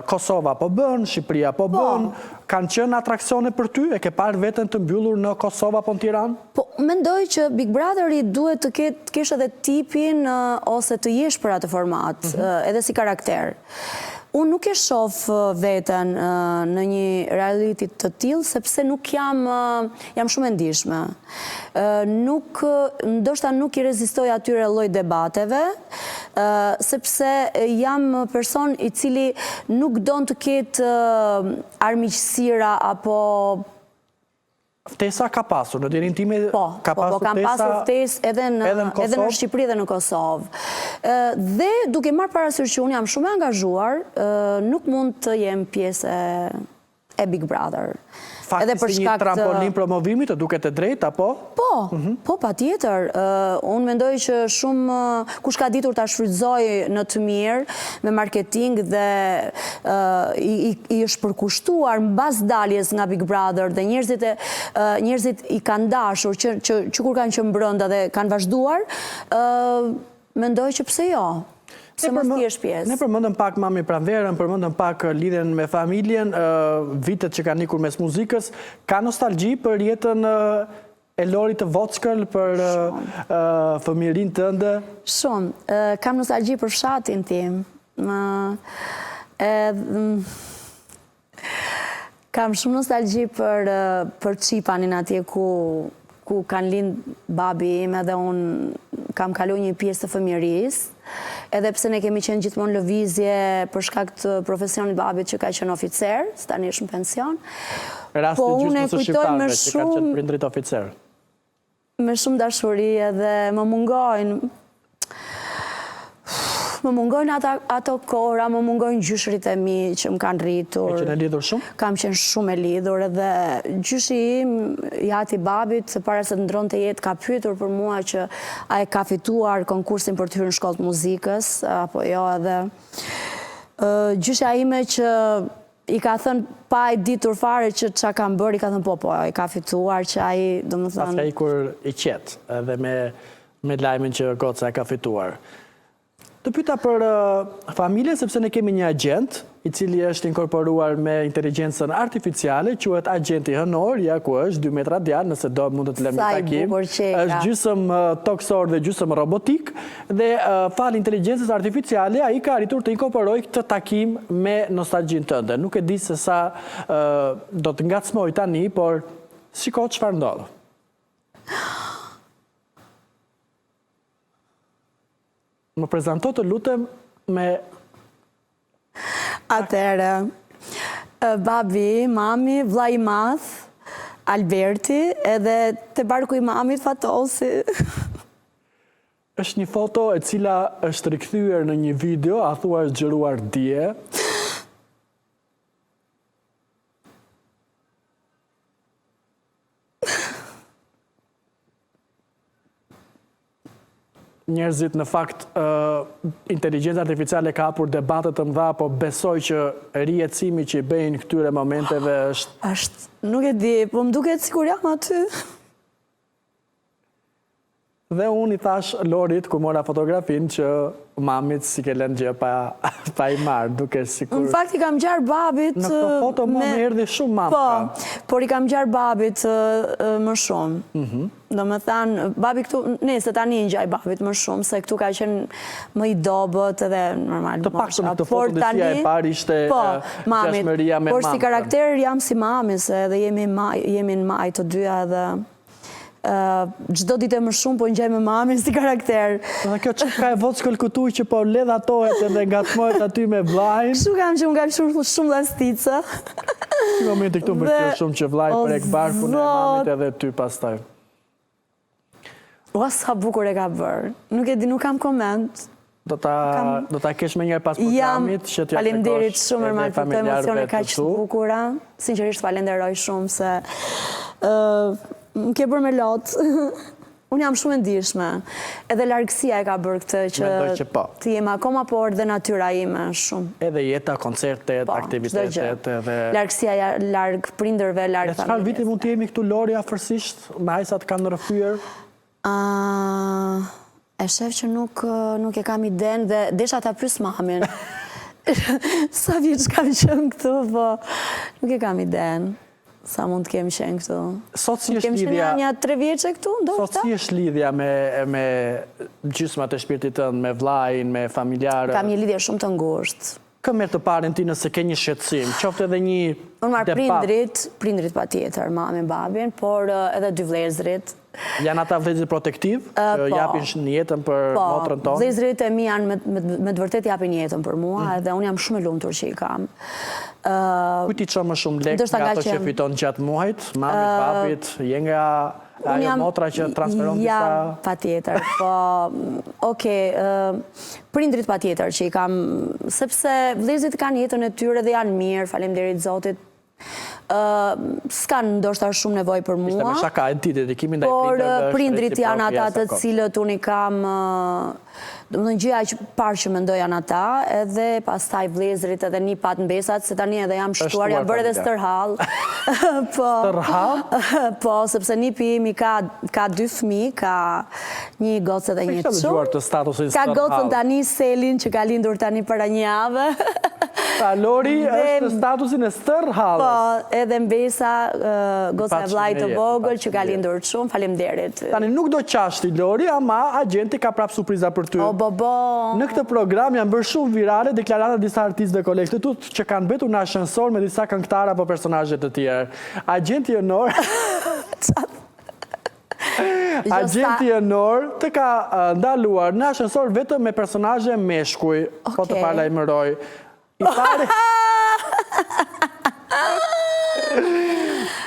Kosova po bën, Shqipëria po bën, kanë qenë atraksione për ty? E ke parë veten të mbyllur në Kosovë apo në Tiranë? Po, mendoj që Big Brotheri duhet të kesh edhe tipin ose të jesh për atë format, edhe si karakter. Unë nuk e shoh veten në një reality të tillë sepse nuk jam shumë e ndihshme. Ndoshta nuk i rezistoj atyre lloj debateve, sepse jam person i cili nuk don të ketë armiqësira apo ftesa ka pasur, në dirin time ka pasur ftesë edhe në Shqipëri dhe në Kosovë. Dhe duke marrë parasysh që unë jam shumë e angazhuar, nuk mund të jem pjesë e Big Brother. Fakti si një trampolin promovimi të duket e drejtë, apo? Po, patjetër. Unë mendoj që shumë kush ka ditur ta shfrytëzoj në të mirë me marketing dhe i është përkushtuar mbas daljes nga Big Brother dhe njerëzit i kanë dashur që kur kanë qenë brenda dhe kanë vazhduar, mendoj që pse jo. Ne përmendëm pak Mami Pranverën, përmendëm pak lidhjen me familjen, vitet që kanë ikur mes muzikës. Ka nostalgji për jetën e Lorit të Vockël, për fëmijërinë tënde? Shumë. Kam nostalgji për fshatin tim. Kam shumë nostalgji për Qipanin atje ku kanë lind babi im edhe unë kam kalu një pjesë të fëmijërisë. Edhe pse ne kemi qenë gjithmonë lëvizje për shkak të profesionit babit që ka qenë oficer, tani është në pension. Rasti gjysmës së shqiptarëve që ka qenë prindrit oficer. Me shumë dashuri edhe më mungojnë. Më mungojnë ato kohra, më mungojnë gjyshrit e mi që më kanë rritur. E qenë lidhur shumë? Kam qenë shumë e lidhur edhe gjyshi im, jati babit, se para se të ndronë të jetë, ka pyetur për mua që a e ka fituar konkursin për të hyrë në shkollë të muzikës, apo jo edhe. Gjyshja ime që i ka thënë pa i ditur fare që qa kam bërë, i ka thënë po, i ka fituar që a i, do më thënë... Pas ka ikur i qetë, edhe me lajmin që goca e ka fituar. Të pyta për familje, sepse ne kemi një agent, i cili është inkorporuar me inteligencën artificiale, quhet agenti hënor, ja ku është 2 metra djalë, nëse do mund të lëmë një takim. Është gjysëm toksor dhe gjysëm robotik, dhe fal inteligencës artificiale, a i ka arritur të inkorporoj këtë takim me nostalgjin tënde. Nuk e di se sa do të ngacmoj tani, por shiko çfarë ndodh. Më prezanto të lutem me... Atere, babi, mami, vlla i madh, Alberti, edhe te barku i mamit Fatosi. Është një foto e cila është rikthyer në një video, a thua është xhiruar dje. Njerëzit në fakt inteligjenca artificiale ka hapur debate të mëdha, po besoj që riecimi që i bëjnë këtyre momenteve është... Nuk e di, po më duket sikur jam aty. Dhe unë i thash Lorit, ku mora fotografin, që mamit si ke lënë gjë pa i marrë, duke sikur... Në fakt i kam gjarë babit... Në këto foto më erdhi shumë mamë ka. Por i kam gjarë babit më shumë. Do me thanë, babi këtu, se tani i njaj babit më shumë, se këtu ka qenë më i dobët edhe normal. Të pak shumë këtë foto dhe si e parë ishte gjashmëria me mamë. Por si karakter jam si mami, se edhe jemi në maj të dyja edhe... Gjdo dite më shumë, po njaj me mami si karakter. Dhe kjo që ka e vockël këtu që po ledhatohet edhe nga të mojët aty me vlajnë. Kështu kam që më kam shumë lastica. Në momenti këtu më kërë shumë që vlajnë për e këbarku në mamit edhe ty pastaj. Ua, sa bukur e ka bërë. Nuk e di, nuk kam koment. Do ta kesh me njerë pas programit që t'ja falenderit shumë mërmal për të emocione ka që bukura. Sinqerisht falenderoj shumë se më ke bërë me lotë. Unë jam shumë e ndihshme. Edhe largësia e ka bërë këtë që të jem akoma, por dhe natyra ime shumë. Edhe jeta, koncertet, aktivitetet. Largësia largë prindërve, largë familjes. Çfarë viti mund të jemi këtu Lori afërsisht, me hajsat kanë rrëfyer? E shef që nuk e kam iden dhe desha ta pyes mamin. Sa vjeç kam qenë këtu, po nuk e kam iden. Sa mund të kemi qenë këtu? Sot si është lidhja... Kemi qenë një 3 vjeqe këtu, ndoshta? Sot si është lidhja me gjysmat e shpirtit tënd, me vllajin, me familjarë? Kam një lidhje shumë të ngushtë. Këmerr të parën ti nëse ke një shqetësim, qoftë edhe një debat? Unë marr prindrit patjetër, mamin, babin, por edhe 2 vlezrit. Janë ata vlezrit protektiv, që japin një jetën për motrën tonë? Po, vlezrit e mi janë me të vërtet japin jetën për mua, edhe unë jam shumë e lumtur që i kam. Kujti që më shumë lek nga ato që fiton gjatë muajt, mamit, babit, je nga ajo motra që transferon disa... Ja, patjetër, po, prindrit patjetër që i kam, sepse vlezrit kanë jetën e tyre dhe janë mirë, faleminderit Zotit, s'kanë ndoshta shumë nevojë për mua. Ishte me shaka e ti, dedikimin ndaj prindërve. Por prindrit janë ata të cilët unë i kam, domethënë gjëja që parë që mendoj janë ata, edhe pastaj vlezrit edhe një pat mbesat, se tani edhe jam shtuar, jam bërë edhe stërhall. Stërhall? Po, sepse nipi imi ka 2 fëmijë, ka një gocë dhe një çu. Ka gocën tani Selin që ka lindur tani para një javë. Lori është statusin e stërhallës. Po, edhe mbesa, goca e vllajt të vogël që ka lindur shumë, faleminderit. Tani nuk do qashti Lori, ama agenti ka prap surpriza për ty. Në këtë program janë bërë shumë virale deklarata disa artistëve kolektiv që kanë mbetur në ashensor me disa këngëtarë apo personazhe të tjerë. Agenti Honor Agenti Honor të ka ndaluar në ashensor vetëm me personazhe meshkuj, po të paralajmëroj.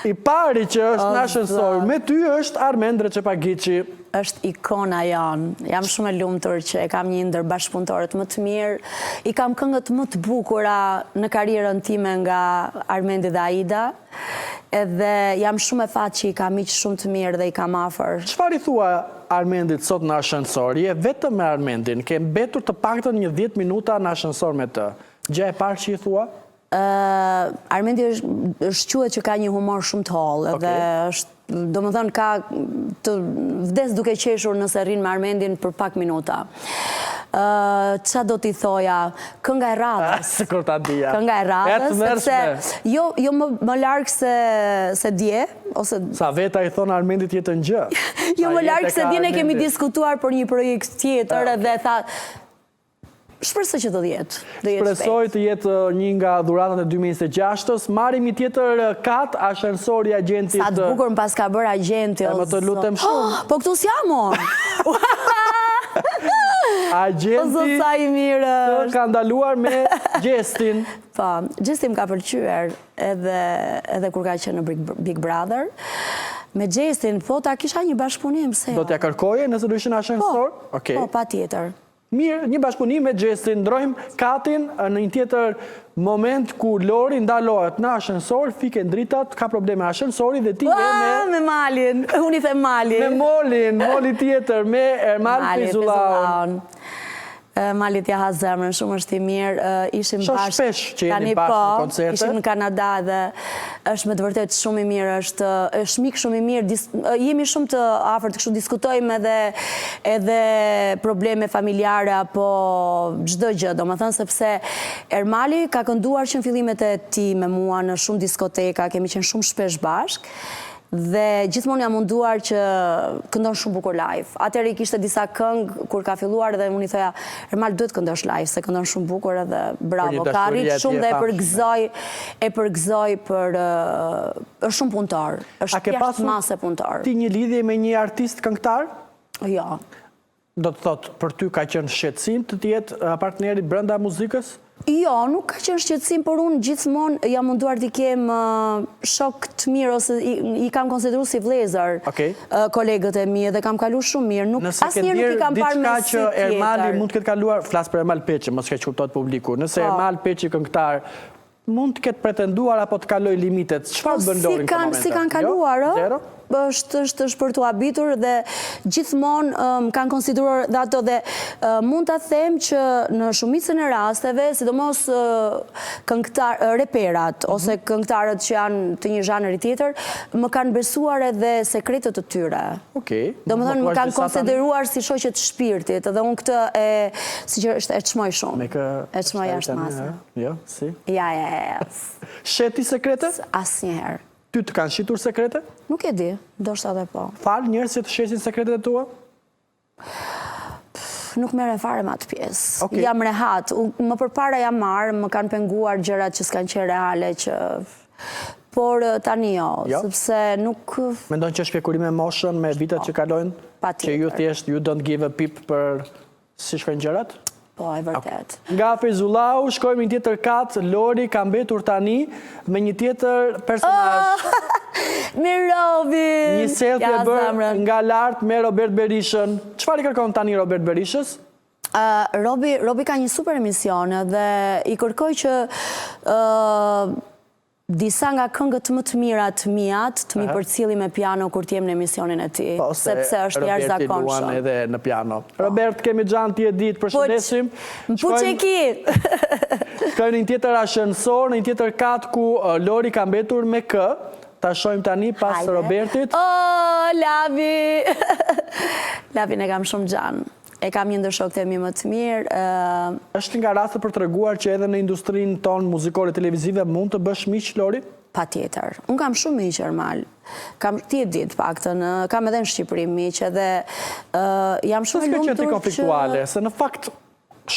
I pari që është në ashensor, me ty është Armend Recepagici. Është ikona janë. Jam shumë e lumtur që e kam një ndër bashkëpunëtorët më të mirë. I kam këngët më të bukura në karrierën time nga Armendi dhe Aida. Edhe jam shumë e fat që i kam miq shumë të mirë dhe i kam afër. Çfarë i thua Armendit sot në ashensor? Je vetëm me Armendin, ke mbetur të paktën një 10 minuta në ashensor me të. Gjë e parë që i thua? Armendi është quhet që ka një humor shumë të hollë dhe është, domethënë ka të vdes duke qeshur nëse rrin me Armendin për pak minuta. Qa do t'i thoja? Kënga e radhës. Sikur ta dija. Kënga e radhës, sepse jo më larg se dje, ose sa veta i thon Armendit jetë në gjë. Jo më larg se dje ne kemi diskutuar për një projekt tjetër dhe tha shpresoj që do jetë. Shpresoj të jetë një nga dhuratat e 2026-ës. Marrim një tjetër kat, ashensori Agjentit. Sa të bukur më pas ka bërë Agenti. Më të lutem shumë. Po këtu s'jam o! Agenti të ka ndaluar me Gjestin. Po, Gjesti më ka pëlqyer edhe kur ka qenë në Big Brother. Me Gjestin, po ta kisha një bashkëpunim se. Do t'ja kërkoje nëse do ishin ashensor? Po, pa tjetër. Mirë, një bashkëpunim me Gjestin, ndrojmë katin në një tjetër moment ku Lori ndalohet në ashensor, fike ndritat, ka probleme ashensori dhe ti je me Malin, unë i them Malin. Me Moli tjetër, me Ermal Fizulaun. Malit ja ha zemrën, shumë është i mirë. Ishim bashkë, shpesh që jeni bashkë në koncerte? Ishim në Kanada dhe është me të vërtet shumë i mirë, është mik shumë i mirë, jemi shumë të afërt, kështu diskutojmë edhe probleme familjare apo çdo gjë, domethënë sepse Ermali ka kënduar që në fillimet e tij me mua në shumë diskoteka, kemi qenë shumë shpesh bashkë. Dhe gjithmonë jam munduar që këndon shumë bukur live. Atëherë i kishte disa këngë kur ka filluar dhe unë i thoja, Ermal duhet këndosh live, se këndon shumë bukur edhe bravo. Ka arrit shumë dhe e përgëzoj për është shumë punëtor. Është jashtë mase punëtor. Ti një lidhje me një artist këngëtar? Jo. Do të thotë, për ty ka qenë shqetësim të jetë partneri brenda muzikës? Jo, nuk ka qenë shqetësim, por unë gjithmonë jam munduar t'i kem shok të mirë, ose i kam konsideru si vlezër kolegët e mi, dhe kam kalu shumë mirë. Asnjëherë nuk i kam parë me sy tjetër. Nëse ke djerë Ermali mund të ketë kaluar, flasë për Ermal Peqi, mos ke kuptohet publiku, nëse Ermal Peqi këngëtar mund të ketë pretenduar apo të kaloj limitet, çfarë bën Lori në këtë momente? Si kanë kaluar, është për të habitur dhe gjithmonë më kanë konsideruar dhe ato dhe mund të them që në shumicën e rasteve, sidomos reperat ose këngëtarët që janë të një zhanri tjetër, më kanë besuar edhe sekretet të tyre. Domethënë më kanë konsideruar si shoqe të shpirtit dhe unë këtë si që është e çmoj shumë. E çmoj jashtë mase. Jo, si? Ja. Sheti sekretet? Asnjëherë. Ty të kanë shitur sekrete? Nuk e di, ndoshta edhe po. Falë njerëz që të shesin sekretet e tua? Nuk merren fare me atë pjesë. Jam rehat. Më përpara jam marrë, më kanë penguar gjërat që s'kan qenë reale që... Por tani jo, sepse nuk... Mendon që është pjekurim e moshën me vitet që kalojnë? Që ju thjesht, you don't give a pip për si shkojnë gjërat? Po, e vërtet. Nga Fizullau, shkojmë një tjetër kat, Lori ka mbetur tani me një tjetër personazh. Me Robi! Një selfie e bërë nga lartë me Robert Berishën. Çfarë i kërkon tani Robert Berishës? Robi ka një super emision dhe i kërkoj që disa nga këngët më të mirat mijat të mi përcili me piano kur t'jem në emisionin e ti, sepse është jashtëzakonshëm. Roberti luan edhe në piano. Robert, kemi gjanë t'je ditë, përshëndesim. Puqeki! Shkojnë një tjetër ashensor, një tjetër kat ku Lori ka mbetur me kë. Ta shojmë tani pas Robertit. Lavi! Lavin e kam shumë gjanë. E kam një ndër shokët e mi më të mirë. Është nga rastë për të treguar që edhe në industrinë tonë muzikore televizive mund të bësh miq, Lori? Pa tjetër. Unë kam shumë miq, Ermal. Ti e ditë paktën, kam edhe në Shqipëri miq, edhe jam shumë lumtur që... S'ke qenë ti konfliktuale, se në fakt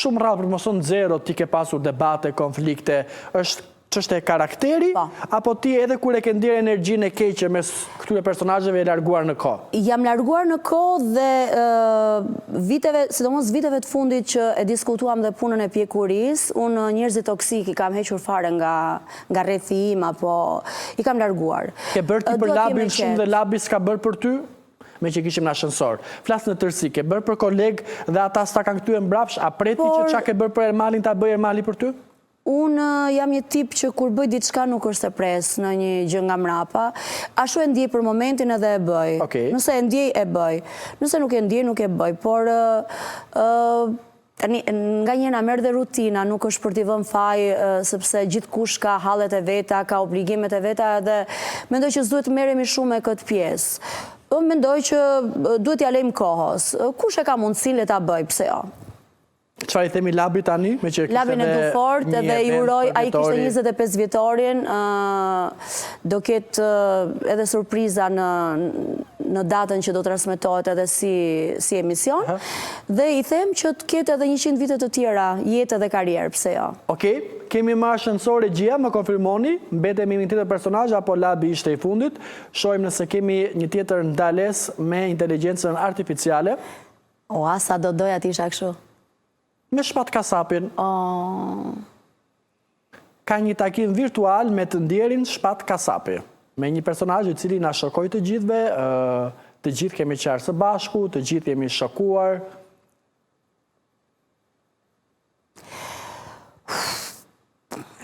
shumë rrallë për moson zero ti ke pasur debate, konflikte, është çështje karakteri, apo ti edhe kur e ke ndjerë energjinë e keqe mes këtyre personazheve e larguar në kohë? Jam larguar në kohë dhe viteve, sidomos viteve të fundit që e diskutuam dhe punën e pjekurisë, unë njerëzit toksik i kam hequr fare nga rrethi im, apo i kam larguar. Ke bërë ti për labin shumë dhe labi s'ka bërë për ty? Me që kishim në ascensor. Flasë në tërsi, ke bërë për kolegë dhe ata s'ta kanë këtu e mbrapsh, a preti që qa ke bërë për Ermalin ta bëj Ermali për ty? Unë jam një tip që kur bëj diçka nuk është se pres në një gjë nga mrapa. Ashtu e ndjej për momentin edhe e bëj. Nëse e ndjej e bëj. Nëse nuk e ndjej nuk e bëj. Por nga njëna merë dhe rutina, nuk është për t'i vënë faj, sepse gjithë kush ka hallet e veta, ka obligimet e veta, dhe mendoj që s'duhet merremi shumë me këtë pjesë. Unë mendoj që duhet t'ja lejmë kohës. Kush e ka mundësinë le ta bëj, pse jo? Çfarë i themi labit tani? Labin e du fort edhe i uroj, a i kishte 25 vjetorin, do ketë edhe surpriza në datën që do transmetohet edhe si emision, dhe i them që të ketë edhe 100 vite të tjera, jetë edhe karierë, pse jo. Okej, kemi marrë shënësore Gjia, më konfirmoni, mbetemi një tjetër personazh apo labi ishte i fundit, shohim nëse kemi një tjetër ndales me inteligjencën artificiale. Oa, sa do doja t'isha kështu. Me Shpat Kasapin. Ka një takim virtual me të ndjerin Shpat Kasapi, me një personazh i cili na shokoi të gjithëve, të gjithë kemi qarë së bashku, të gjithë jemi shokuar.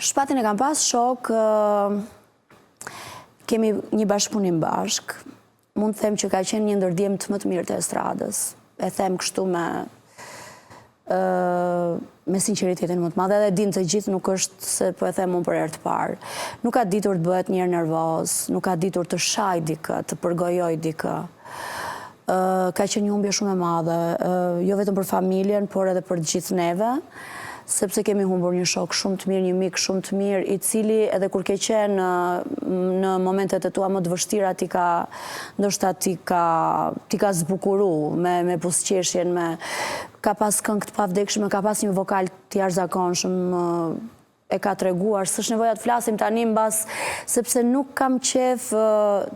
Shpatin e kam pas shok, kemi një bashkëpunim bashk, mund të them që ka qenë një ndër djemtë më të mirë të estradës, e them kështu me sinceritetin më të madhe, dhe din të gjithë nuk është se po e them unë për herë të parë. Nuk ka ditur të bëhet njerë nervoz, nuk ka ditur të shaj dikë, të përgojoj dikë. Ka qenë një humbje shumë e madhe, jo vetëm për familjen, por edhe për gjithë neve, sepse kemi humbur një shok shumë të mirë, një mik shumë të mirë, i cili edhe kur ke qenë në momentet e tua më të vështira, ndoshta ti ka zbukuru me pusqeshjen, ka pas këngë të pavdekshme, ka pas një vokal të jashtëzakonshëm, e ka treguar, s'është nevoja të flasim tani mbas, sepse nuk kam qef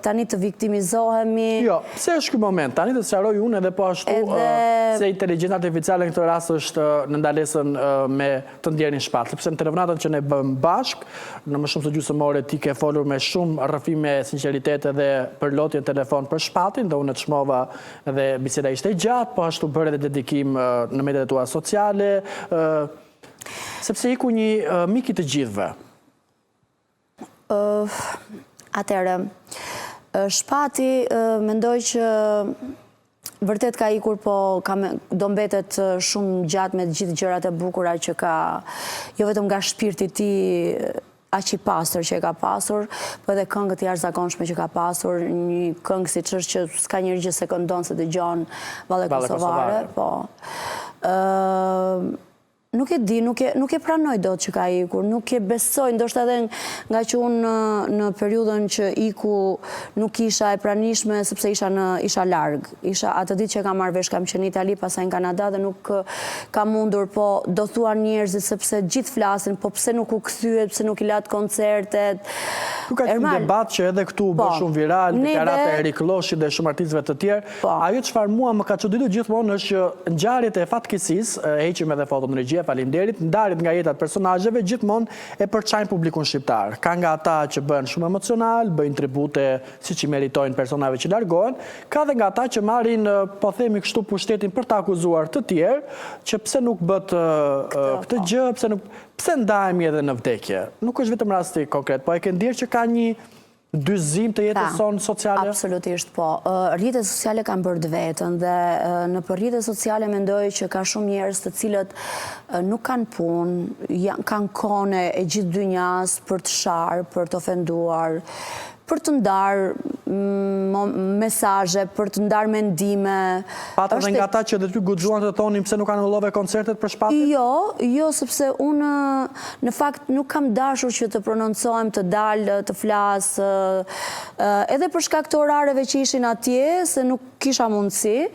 tani të viktimizohemi. Jo, pse është ky moment? Tani të sqaroj unë edhe po ashtu se inteligjenca artificiale në këtë rast është në ndalesën me të ndjerin Shpat, sepse në telefonatën që ne bëm bashk, në më shumë se gjysmore ti ke folur me shumë rrëfime sinqeritete dhe përlotje telefon për Shpatin, dhe unë të çmova dhe biseda ishte gjatë, po ashtu bërë edhe dedikim në mediat e tua sociale, sepse iku një mik i të gjithëve. Atëherë, Shpati mendoj që vërtet ka ikur, po do mbetet shumë gjatë me gjithë gjërat e bukura që ka, jo vetëm nga shpirti ti aq i pastër që e ka pasur, po edhe këngët jashtëzakonshme që ka pasur, një këngë siç është që s'ka njeri që se këndon se dëgjon Valle Kosovare, po. Nuk e di, nuk e pranoj dot që ka ikur, nuk e besoj, ndoshta edhe nga që unë në periudhën që iku nuk isha e pranishme, sepse isha larg. Atë ditë që kam marrë vesh, kam qenë në Itali, pastaj në Kanada, dhe nuk kam mundur, po do thuan njerëzit, sepse gjithë flasin, po pse nuk u kthyet, pse nuk i lat koncertet. Nuk ka qenë debat që edhe këtu u bë shumë viral, deklarat e Erik Loshi dhe shumë artistëve të tjerë. Ajo çfarë mua më ka çuditur gjithmonë është që ngjarjet e fatkeqësisë, heqim edhe foton në regji, faleminderit, ndarit nga jetat personazheve, gjithmonë e përçajnë publikun shqiptar. Ka nga ata që bëhen shumë emocional, bëjnë tribute siç i meritojnë personave që largohen, ka dhe nga ata që marrin, po themi kështu, pushtetin për të akuzuar të tjerë, që pse nuk bët këtë gjë, pse ndahemi edhe në vdekje. Nuk është vetëm rasti konkret, po e ke ndier që ka një dyzim të jetës sonë sociale? Absolutisht po. Rrjetet sociale kanë bërë të vetën, dhe në për rrjetet sociale mendoj që ka shumë njerëz të cilët nuk kanë punë, kanë kone e gjithë dynjas për të sharë, për të ofenduar, për të ndarë mesazhe, për të ndarë mendime. Patë dhe nga ta që dhe ty guxuan të thonin pse nuk anullove koncertet për Shpatin? Jo, sepse unë në fakt nuk kam dashur që të prononcohem, të dalë, të flasë, edhe për shkak të orareve që ishin atje, se nuk kisha mundësi,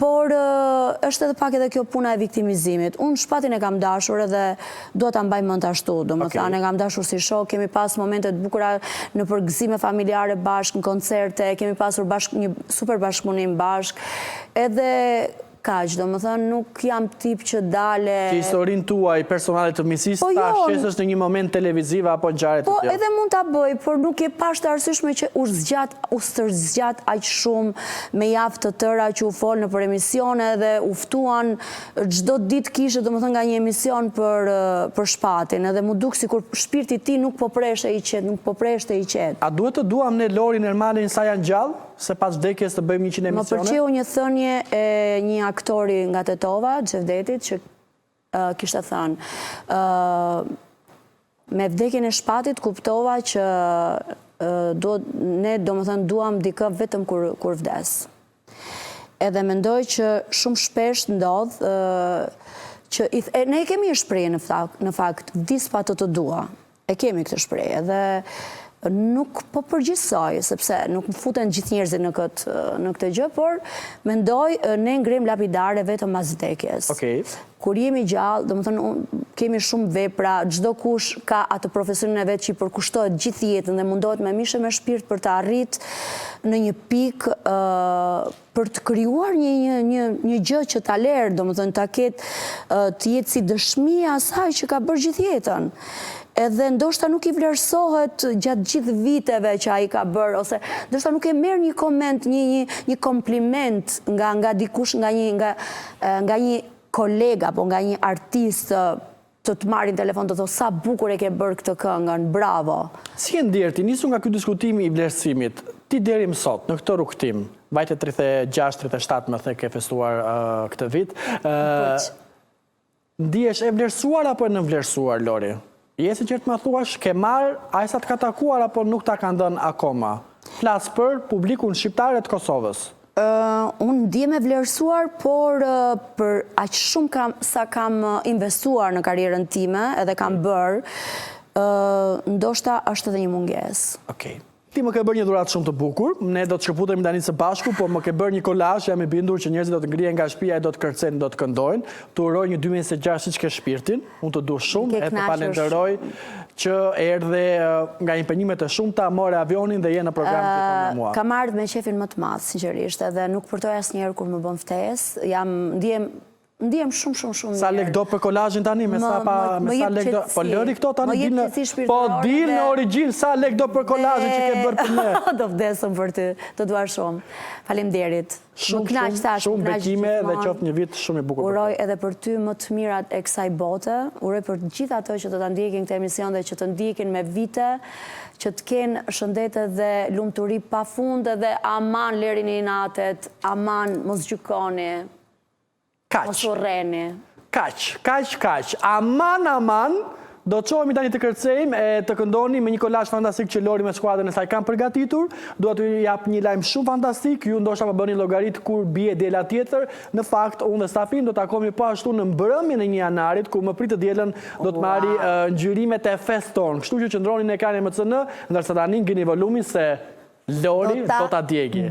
Por është edhe pak edhe kjo puna e viktimizimit. Unë shpatin e kam dashur edhe do ta mbaj mend ashtu. Domethënë e kam dashur si shok, kemi pas momente të bukura në përgëzime familjare bashkë, në koncerte, kemi pasur një super bashkëpunim bashkë. Edhe kaq, domethënë nuk jam tip që dale... Që historinë tuaj personale të miqësisë ta shesësh në një moment televiziv apo ngjarje të tjera. Po edhe mund ta bëj, por nuk e pash të arsyeshme që u stërzgjat aq shumë me javë të tëra që u fol nëpër emisione dhe u ftuan çdo ditë kishte domethënë nga një emision për shpatin, edhe mu duk sikur shpirti i tij nuk po preshte i qet, A duhet të duam ne Lori Nermanin sa janë gjallë? Se pas vdekjes të bëjmë 100 emisione? Më pëlqeu një thënie e një aktori nga Tetova, Xhevdetit, që kishte thënë, me vdekjen e shpatit kuptova që ne domethënë duam dikë vetëm kur vdes. Edhe mendoj që shumë shpesh ndodh që ne kemi një shprehje në fakt, vdis pa të dua. E kemi këtë shprehje dhe nuk po përgjithsoj, sepse nuk më futen gjithë njerëzit në këtë gjë, por mendoj ne ngrem lapidare vetëm pas vdekjes. Kur jemi gjallë, domethënë kemi shumë vepra, çdo kush ka atë profesionin e vet që i përkushtohet gjithë jetën dhe mundohet me mishe me shpirt për të arritë në një pikë për të krijuar një gjë që ta lerë, domethënë ta ketë të jetë si dëshmia asaj që ka bërë gjithë jetën. Edhe ndoshta nuk i vlerësohet gjatë gjithë viteve që ai ka bërë, ose ndoshta nuk e merr një koment, një kompliment nga dikush, nga një kolega apo nga një artist të marrin telefon të thotë sa bukur e ke bërë këtë këngën, bravo. Si e ndjer ti, nisu nga ky diskutim i vlerësimit, ti deri më sot në këtë rrugtim, vajte 36-37 më the ke festuar këtë vit, ndihesh e vlerësuar apo e nënvlerësuar, Lori? Je si qërtë më thuash, ke marrë ajsa të ka takuar apo nuk ta kanë dhënë akoma? Flas për publikun shqiptar të Kosovës. Unë ndihem e vlerësuar, por për aq shumë sa kam investuar në karrierën time edhe kam bërë, ndoshta është edhe një mungesë. Okej. Ti më ke bërë një dhuratë shumë të bukur, ne do të shkëputemi tani së bashku, por më ke bërë një kolazh, jam i bindur që njerëzit do të ngrihen nga shtëpia e do të kërcejnë, do të këndojnë. Të uroj një 2026 siç ke shpirtin, unë të dua shumë, e të falenderoj që erdhe nga impenjimet e shumta, morë avionin dhe je në program gjithmonë me mua. Kam ardhur me qefin më të madh, sinqerisht, edhe nuk përtoj asnjëherë kur më bën ftesë. Ndihem shumë mirë. Sa lek do për kolazhin tani? Me sa lek do? Po lëri këto tani po dil në origjinë, sa lek do për kolazhin që ke bërë për ne? Do vdesëm për ty, të duar shumë. Faleminderit. Shumë bekime dhe qoftë një vit shumë i bukur. Uroj edhe për ty më të mirat e kësaj bote, uroj për gjithë ato që të ta ndjekin këtë emision dhe që të ndjekin me vite, që të kenë shëndetet dhe lumturi pafund dhe aman lerini i natet, aman mos gjykoni. Kaq. Aman, do të qohemi tani të kërcejmë e të këndoni me një kolazh fantastik që Lori me skuadrën e saj kanë përgatitur. Dua t'ju jap një lajm shumë fantastik, ju ndoshta më bëni llogarit kur bie diela tjetër. Në fakt, unë dhe stafin do takohemi po ashtu në mbrëmjen e 1 janarit, ku më pritet dielën do të marri ngjyrimet e feston. Kështu që qëndroni në ekranin MCN, ndërsa tani ngini volumin se Lori do ta djegë.